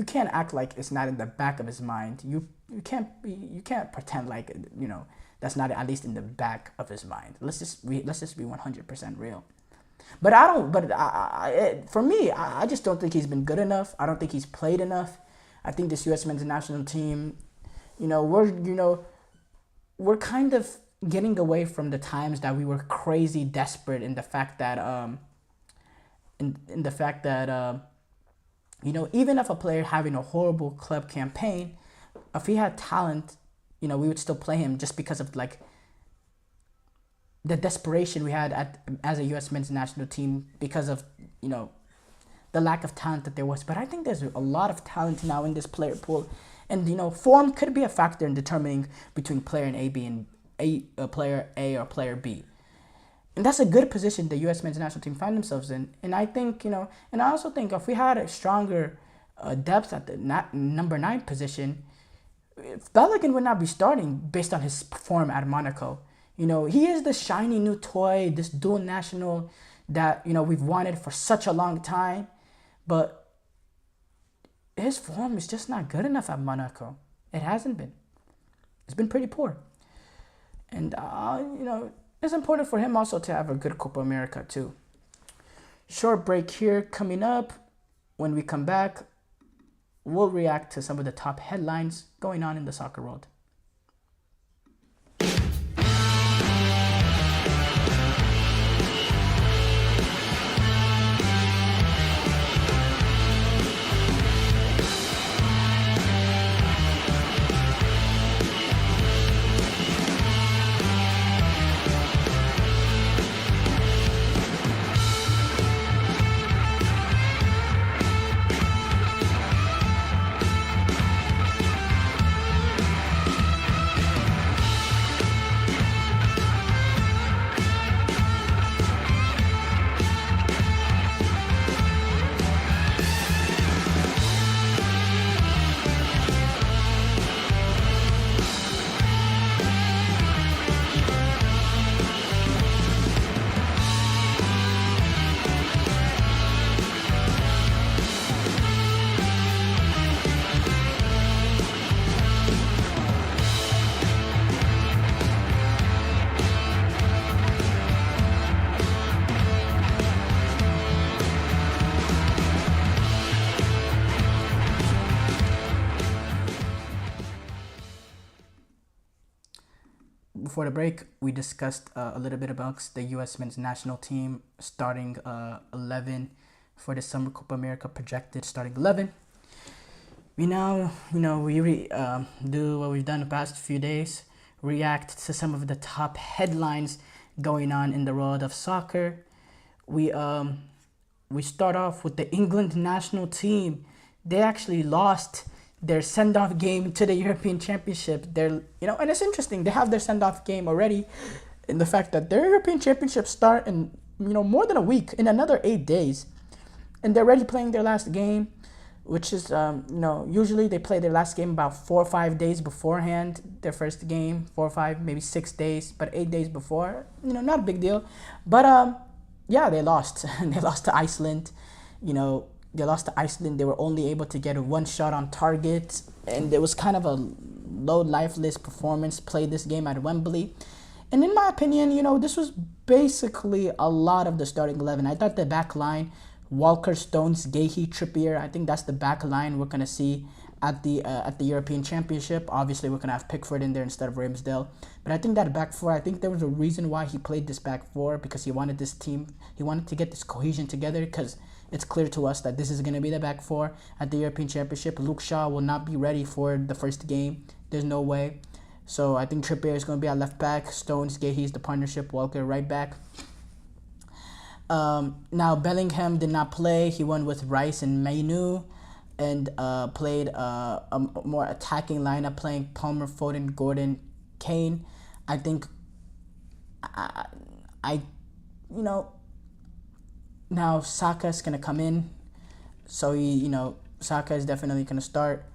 can't act like it's not in the back of his mind. You can't pretend like, that's not at least in the back of his mind. Let's just be 100% real. But for me, I just don't think he's been good enough. I don't think he's played enough. I think this U.S. men's national team, we're kind of getting away from the times that we were crazy desperate in the fact that even if a player having a horrible club campaign, if he had talent, we would still play him just because of the desperation we had as a U.S. men's national team because of the lack of talent that there was. But I think there's a lot of talent now in this player pool, and form could be a factor in determining between player and player A or player B. And that's a good position the U.S. men's national team find themselves in. And I think, and I also think if we had a stronger depth at the number 9 position, Bellingham would not be starting based on his form at Monaco. He is the shiny new toy, this dual national that, we've wanted for such a long time. But his form is just not good enough at Monaco. It hasn't been. It's been pretty poor. And, it's important for him also to have a good Copa America too. Short break here coming up. When we come back, we'll react to some of the top headlines going on in the soccer world. Before the break, we discussed a little bit about the U.S. men's national team starting 11 for the Summer Copa America projected starting 11. We now, do what we've done the past few days, react to some of the top headlines going on in the world of soccer. We start off with the England national team. They actually lost their send-off game to the European Championship. And it's interesting. They have their send-off game already, in the fact that their European Championship start in more than a week, in another 8 days, and they're already playing their last game, which is usually they play their last game about 4 or 5 days beforehand. Their first game, 4 or 5, maybe 6 days, but 8 days before, not a big deal. But they lost. They lost to Iceland. They lost to Iceland. They were only able to get one shot on target, and it was kind of a low, lifeless performance. Played this game at Wembley, and in my opinion, this was basically a lot of the starting 11. I thought the back line, Walker, Stones, Gahey, Trippier, I think that's the back line we're gonna see at the European Championship. Obviously, we're gonna have Pickford in there instead of Ramsdale. But I think that back four, I think there was a reason why he played this back four, because he wanted this team, he wanted to get this cohesion together, because it's clear to us that this is going to be the back four at the European Championship. Luke Shaw will not be ready for the first game. There's no way. So I think Trippier is going to be at left back. Stones, Gahey's the partnership. Walker, right back. Now, Bellingham did not play. He went with Rice and Mainu, and played a more attacking lineup, playing Palmer, Foden, Gordon, Kane. I think now Saka's gonna come in, so Saka is definitely gonna start.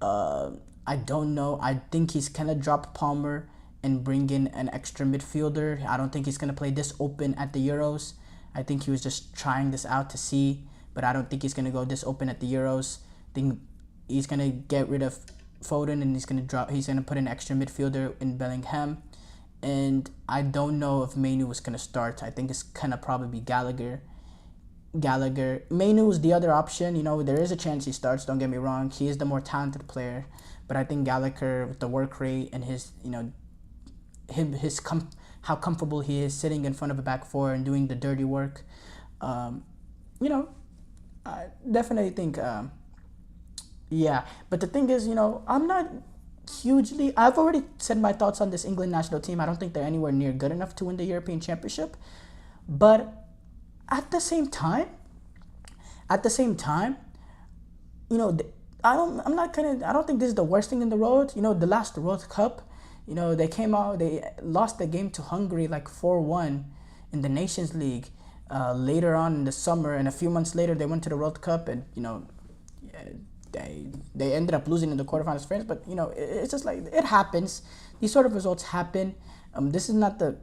I don't know. I think he's gonna drop Palmer and bring in an extra midfielder. I don't think he's gonna play this open at the Euros. I think he was just trying this out to see, but I don't think he's gonna go this open at the Euros. I think he's gonna get rid of Foden, and he's gonna put an extra midfielder in Bellingham. And I don't know if Mainu was gonna start. I think it's gonna probably be Gallagher. Mainu is the other option. There is a chance he starts, don't get me wrong. He is the more talented player, but I think Gallagher, with the work rate and his how comfortable he is sitting in front of a back four and doing the dirty work, I definitely think but the thing is, I'm not hugely, I've already said my thoughts on this England national team. I don't think they're anywhere near good enough to win the European Championship, but at the same time, I don't think this is the worst thing in the world. The last World Cup, they lost the game to Hungary like 4-1 in the Nations League later on in the summer, and a few months later they went to the World Cup, and they ended up losing in the quarterfinals of France. But it's just like, it happens. These sort of results happen. This is not the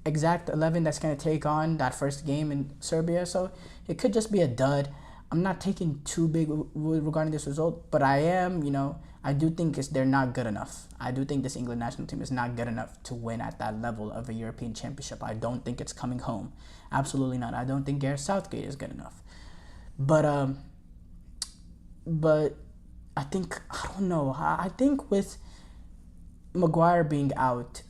exact 11 that's going to take on that first game in Serbia, so it could just be a dud. I'm not taking too big regarding this result, but I am, I do think they're not good enough. I do think this England national team is not good enough to win at that level of a European Championship. I don't think it's coming home. Absolutely not. I don't think Gareth Southgate is good enough. But I think, I don't know. I think with Maguire being out,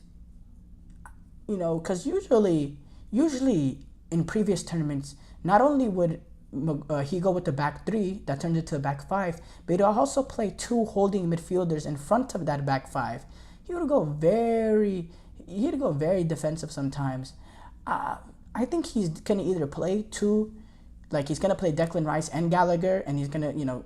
because usually in previous tournaments, not only would he go with the back three that turns into the back five, but he'd also play two holding midfielders in front of that back five. He'd go very defensive sometimes. I think he's gonna either play two, like he's gonna play Declan Rice and Gallagher, and he's gonna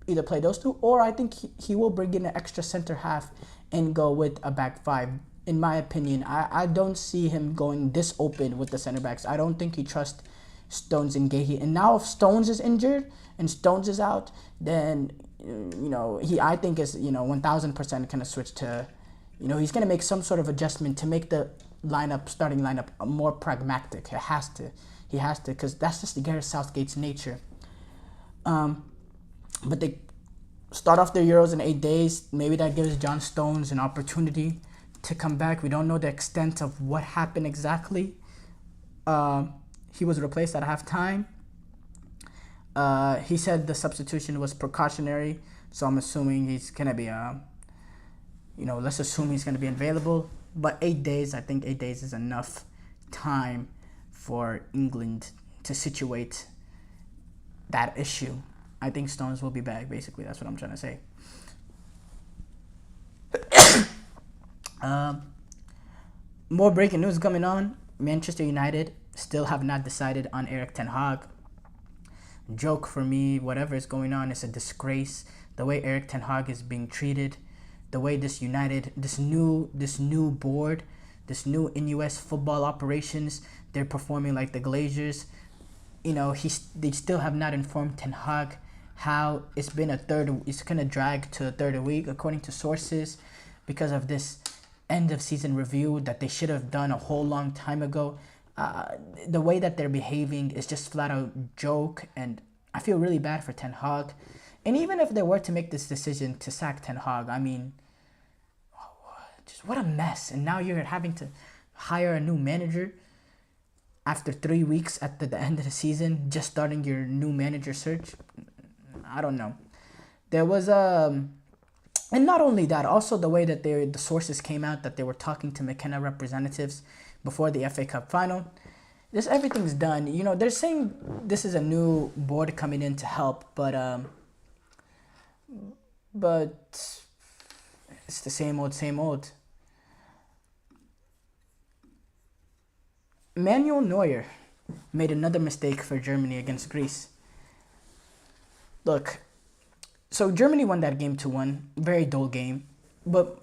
either play those two, or I think he will bring in an extra center half and go with a back five. In my opinion, I don't see him going this open with the center backs. I don't think he trusts Stones and Gahey. And now if Stones is injured and Stones is out, then I think is 1000% gonna switch to, he's gonna make some sort of adjustment to make the starting lineup more pragmatic. He has to, because that's just the Gareth Southgate's nature. But they start off their Euros in 8 days. Maybe that gives John Stones an opportunity to come back. We don't know the extent of what happened exactly. He was replaced at halftime. He said the substitution was precautionary, so I'm assuming he's gonna be let's assume he's gonna be available. But 8 days, I think 8 days is enough time for England to situate that issue, I think Stones will be back. Basically, that's what I'm trying to say. More breaking news coming on. Manchester United still have not decided on Erik ten Hag. Joke for me, whatever is going on, it's a disgrace. The way Erik ten Hag is being treated, the way this new board, this new NUS football operations, they're performing like the Glazers. They still have not informed Ten Hag how it's gonna drag to the third week according to sources because of this end of season review that they should have done a whole long time ago. The way that they're behaving is just flat out joke, and I feel really bad for Ten Hag. And even if they were to make this decision to sack Ten Hag, I mean, just what a mess. And now you're having to hire a new manager after 3 weeks at the end of the season, just starting your new manager search. I don't know. There was and not only that, also the way that the sources came out that they were talking to McKenna representatives before the FA Cup final. This everything's done. They're saying this is a new board coming in to help, but it's the same old. Manuel Neuer made another mistake for Germany against Greece. Look, so Germany won that game 2-1, very dull game. But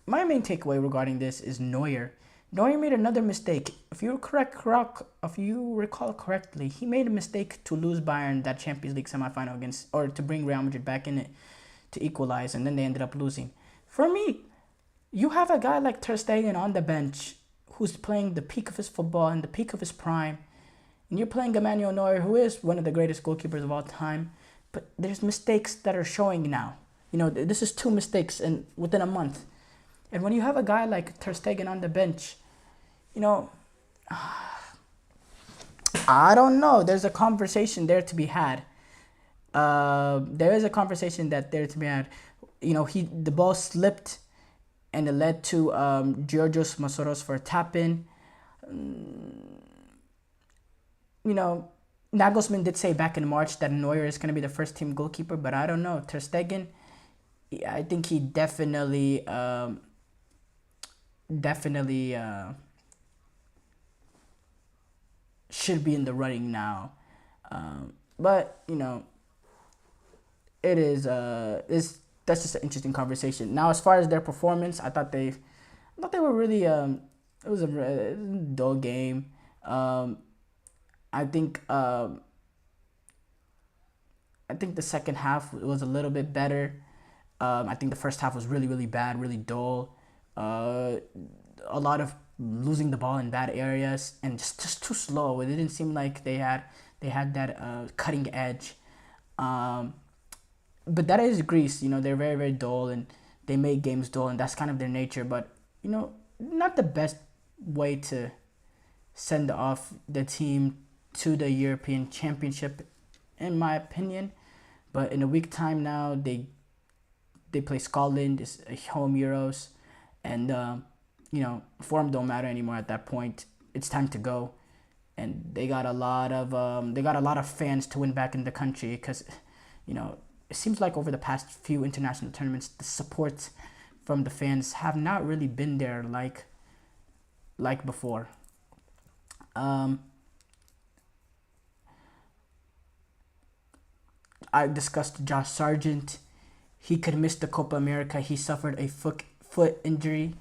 my main takeaway regarding this is Neuer. Neuer made another mistake. If you recall correctly, he made a mistake to lose Bayern that Champions League semifinal or to bring Real Madrid back in it to equalize, and then they ended up losing. For me, you have a guy like Ter Stegen on the bench who's playing the peak of his football and the peak of his prime, and you're playing Emmanuel Neuer, who is one of the greatest goalkeepers of all time. But there's mistakes that are showing now. This is 2 mistakes within a month. And when you have a guy like Ter Stegen on the bench, I don't know. There's a conversation there to be had. There is a conversation there to be had. The ball slipped, and it led to Georgios Masoros for a tap-in. Nagelsmann did say back in March that Neuer is going to be the first team goalkeeper, but I don't know. Ter Stegen, I think he definitely should be in the running now. But it is that's just an interesting conversation. Now, as far as their performance, I thought they were really it was a dull game. I think the second half was a little bit better. I think the first half was really, really bad, really dull. A lot of losing the ball in bad areas and just too slow. It didn't seem like they had that cutting edge. But that is Greece. They're very, very dull, and they make games dull, and that's kind of their nature. But not the best way to send off the team to the European Championship, in my opinion. But in a week time now, they play Scotland. It's a home Euros, and form don't matter anymore at that point. It's time to go, and they got a lot of fans to win back in the country because it seems like over the past few international tournaments, the support from the fans have not really been there like before. I discussed Josh Sargent. He could miss the Copa America. He suffered a foot injury.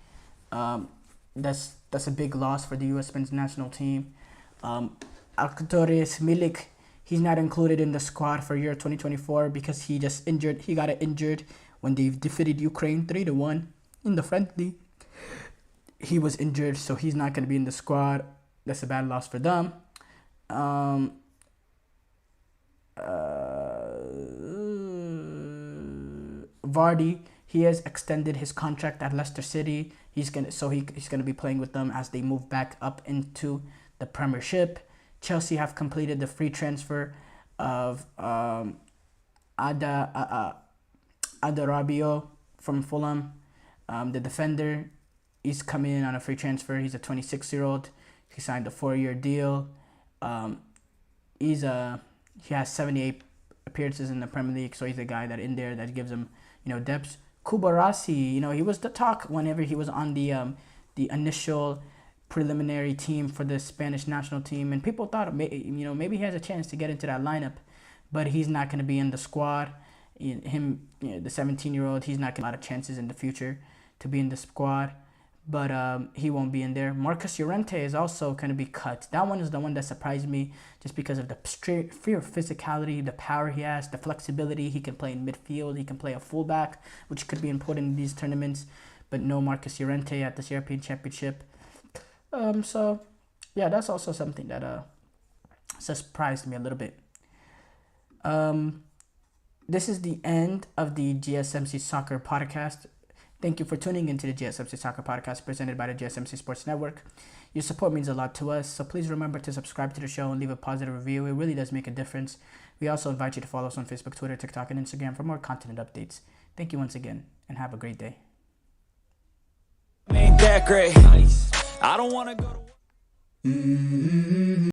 That's a big loss for the U.S. men's national team. Alcatores Milik, he's not included in the squad for Euro 2024 because he got injured when they defeated Ukraine 3-1 in the friendly. He was injured, so he's not going to be in the squad. That's a bad loss for them. Vardy, he has extended his contract at Leicester City. He's gonna be playing with them as they move back up into the Premiership. Chelsea have completed the free transfer of Adarabio from Fulham. The defender, he's coming in on a free transfer. He's a 26-year-old. He signed a 4-year deal. He has 78 appearances in the Premier League, so he's a guy that in there that gives him, depth. Kubarasi, he was the talk whenever he was on the initial preliminary team for the Spanish national team, and people thought, maybe he has a chance to get into that lineup, but he's not going to be in the squad. The 17-year-old, he's not going to have a lot of chances in the future to be in the squad, but he won't be in there. Marcus Llorente is also going to be cut. That one is the one that surprised me just because of the sheer physicality, the power he has, the flexibility. He can play in midfield. He can play a fullback, which could be important in these tournaments, but no Marcus Llorente at this European Championship. So, yeah, that's also something that surprised me a little bit. This is the end of the GSMC Soccer Podcast. Thank you for tuning into the GSMC Soccer Podcast presented by the GSMC Sports Network. Your support means a lot to us, so please remember to subscribe to the show and leave a positive review. It really does make a difference. We also invite you to follow us on Facebook, Twitter, TikTok, and Instagram for more content and updates. Thank you once again, and have a great day. Ain't that great? I don't want to go to